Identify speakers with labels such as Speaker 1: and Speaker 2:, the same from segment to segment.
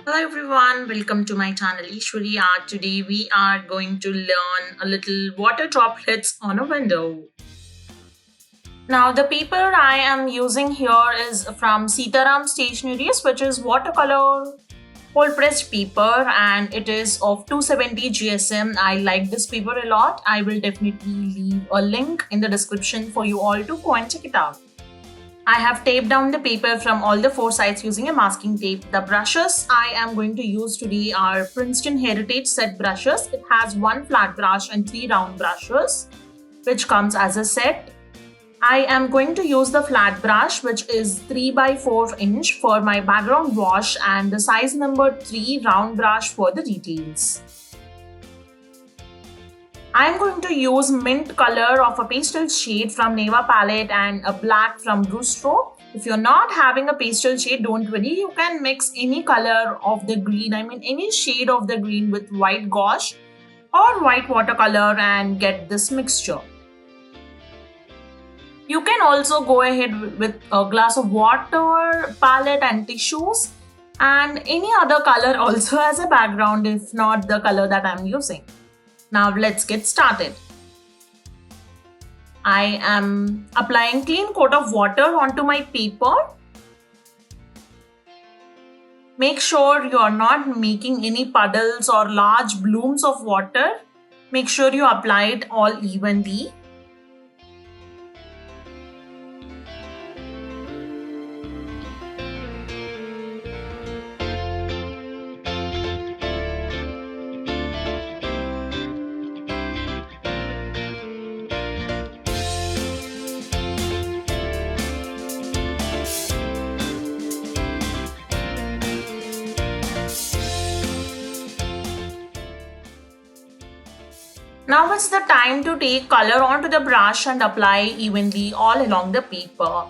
Speaker 1: Hello everyone, welcome to my channel Ishwari Art. Today we are going to learn a little water droplets on a window. Now the paper I am using here is from Sitaram Stationeries, which is watercolor cold pressed paper, and it is of 270 GSM. I like this paper a lot. I will definitely leave a link in the description for you all to go and check it out. I have taped down the paper from all the four sides using a masking tape. The brushes I am going to use today are Princeton Heritage set brushes. It has one flat brush and three round brushes, which comes as a set. I am going to use the flat brush, which is 3 by 4 inch for my background wash, and the size number 3 round brush for the details. I am going to use mint color of a pastel shade from Neva palette and a black from Rustro. If you're not having a pastel shade, don't worry. You can mix any color of the green, any shade of the green with white gouache or white watercolor and get this mixture. You can also go ahead with a glass of water, palette and tissues, and any other color also as a background if not the color that I'm using. Now let's get started. I am applying clean coat of water onto my paper. Make sure you are not making any puddles or large blooms of water. Make sure you apply it all evenly. Now it's the time to take color onto the brush and apply evenly all along the paper.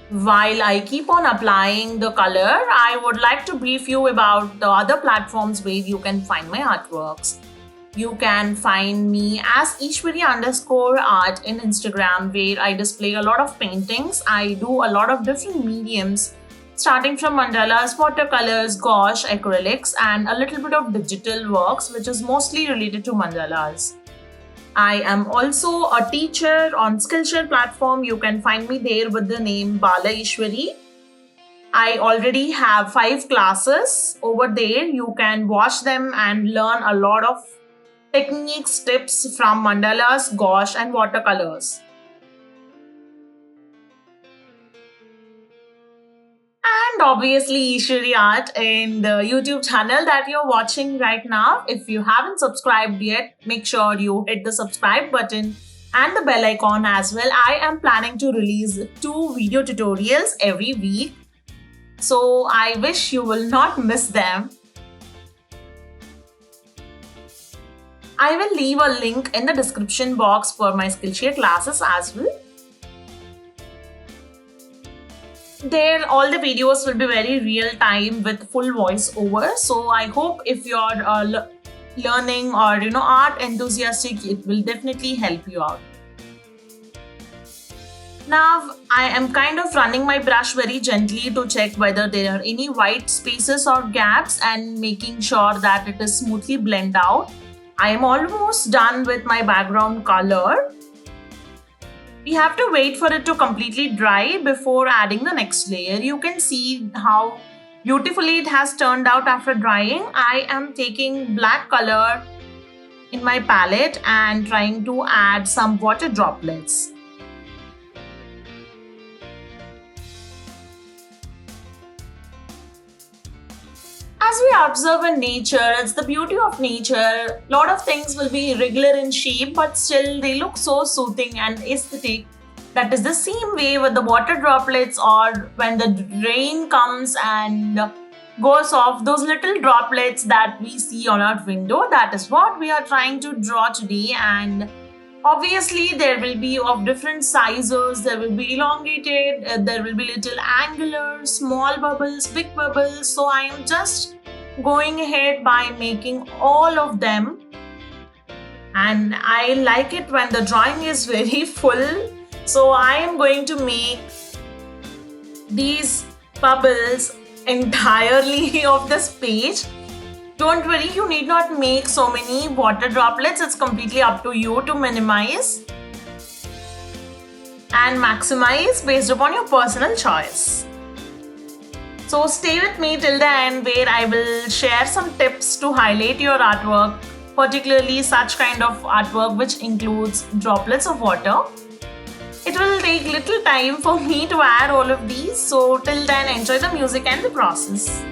Speaker 1: While I keep on applying the color, I would like to brief you about the other platforms where you can find my artworks. You can find me as Ishwari_art in Instagram, where I display a lot of paintings. I do a lot of different mediums, starting from mandalas, watercolors, gouache, acrylics, and a little bit of digital works, which is mostly related to mandalas. I am also a teacher on Skillshare platform. You can find me there with the name Bala Ishwari. I already have 5 classes over there. You can watch them and learn a lot of techniques, tips from mandalas, gouache and watercolors. And obviously Ishwari Art in the YouTube channel that you're watching right now. If you haven't subscribed yet, make sure you hit the subscribe button and the bell icon as well. I am planning to release 2 video tutorials every week, so I wish you will not miss them. I will leave a link in the description box for my Skillshare classes as well. There all the videos will be very real time with full voice over, so I hope if you're learning or art enthusiastic, it will definitely help you out. Now I am kind of running my brush very gently to check whether there are any white spaces or gaps and making sure that it is smoothly blend out. I am almost done with my background color. We have to wait for it to completely dry before adding the next layer. You can see how beautifully it has turned out after drying. I am taking black color in my palette and trying to add some water droplets. As we observe in nature, it's the beauty of nature. A lot of things will be irregular in shape, but still they look so soothing and aesthetic. That is the same way with the water droplets, or when the rain comes and goes off, those little droplets that we see on our window. That is what we are trying to draw today. And obviously there will be of different sizes. There will be elongated, there will be little angular, small bubbles, big bubbles. So I am just going ahead by making all of them, and I like it when the drawing is very full. So I am going to make these bubbles entirely of this page. Don't worry, you need not make so many water droplets. It's completely up to you to minimize and maximize based upon your personal choice. So stay with me till the end where I will share some tips to highlight your artwork, particularly such kind of artwork which includes droplets of water. It will take little time for me to add all of these, so till then enjoy the music and the process.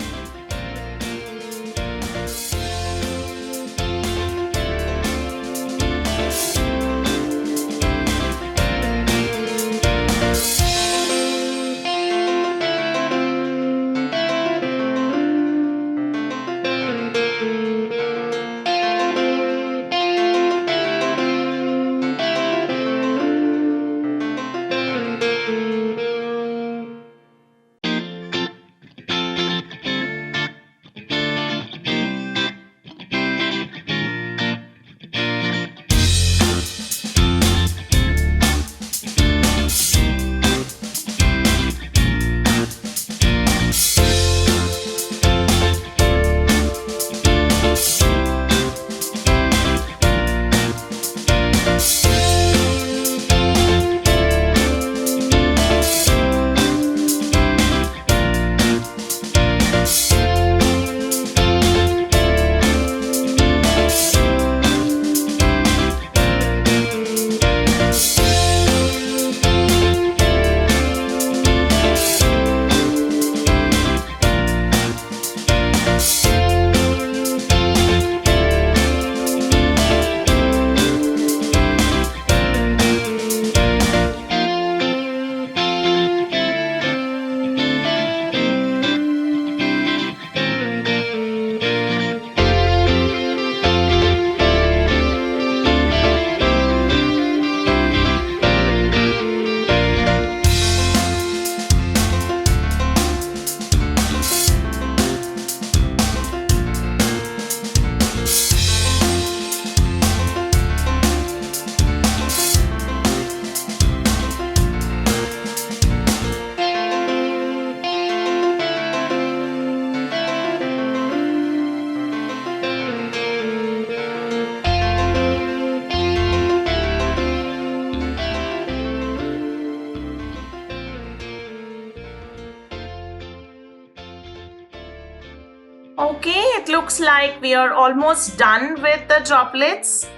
Speaker 1: Okay, it looks like we are almost done with the droplets.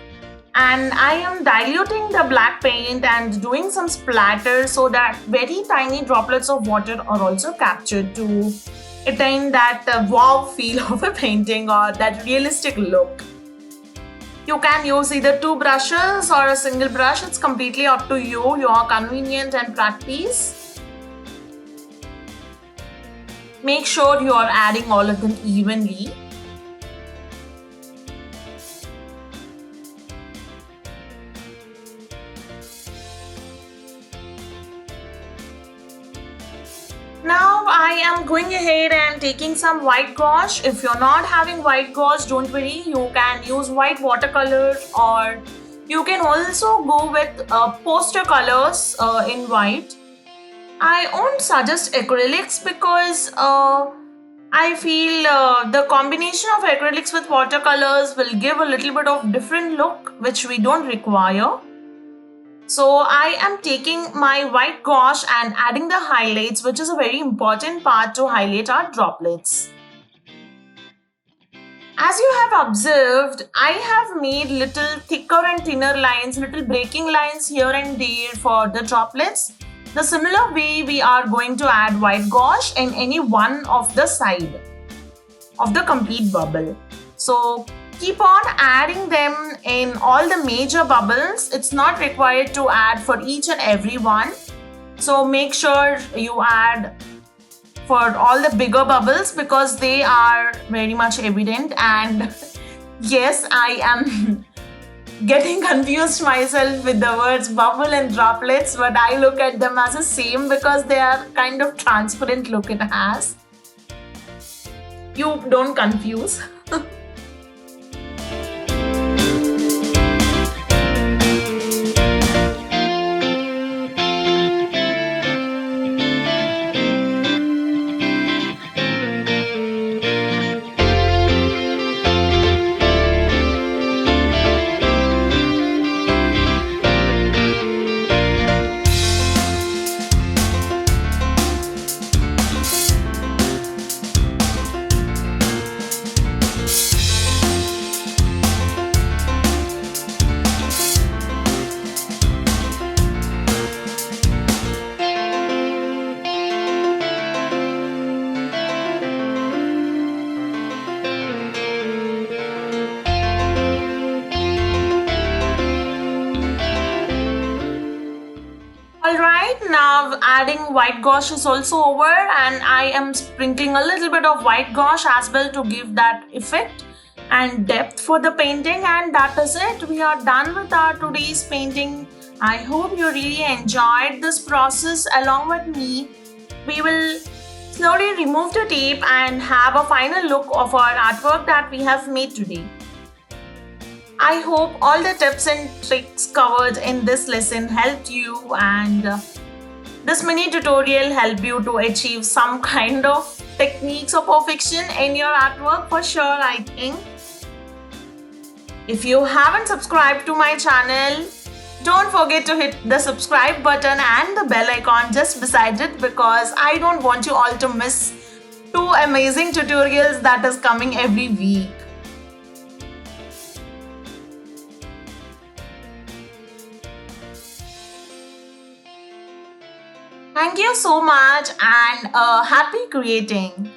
Speaker 1: And I am diluting the black paint and doing some splatter so that very tiny droplets of water are also captured to attain that wow feel of a painting or that realistic look. You can use either two brushes or a single brush. It's completely up to you, your convenience and practice. Make sure you are adding all of them evenly. Now I am going ahead and taking some white gouache. If you're not having white gouache, don't worry, you can use white watercolor or you can also go with poster colors in white. I won't suggest acrylics because I feel the combination of acrylics with watercolors will give a little bit of different look which we don't require. So I am taking my white gouache and adding the highlights, which is a very important part to highlight our droplets. As you have observed, I have made little thicker and thinner lines, little breaking lines here and there for the droplets. The similar way we are going to add white gouache in any one of the side of the complete bubble. So keep on adding them in all the major bubbles. It's not required to add for each and every one. So make sure you add for all the bigger bubbles because they are very much evident. And yes, I am getting confused myself with the words bubble and droplets, but I look at them as the same because they are kind of transparent look it has. You don't confuse. adding white gouache is also over, and I am sprinkling a little bit of white gouache as well to give that effect and depth for the painting. And that is it. We are done with our today's painting. I hope you really enjoyed this process along with me. We will slowly remove the tape and have a final look of our artwork that we have made today. I hope all the tips and tricks covered in this lesson helped you, and this mini tutorial helped you to achieve some kind of techniques of perfection in your artwork for sure, I think. If you haven't subscribed to my channel, don't forget to hit the subscribe button and the bell icon just beside it, because I don't want you all to miss two amazing tutorials that is coming every week. Thank you so much, and happy creating.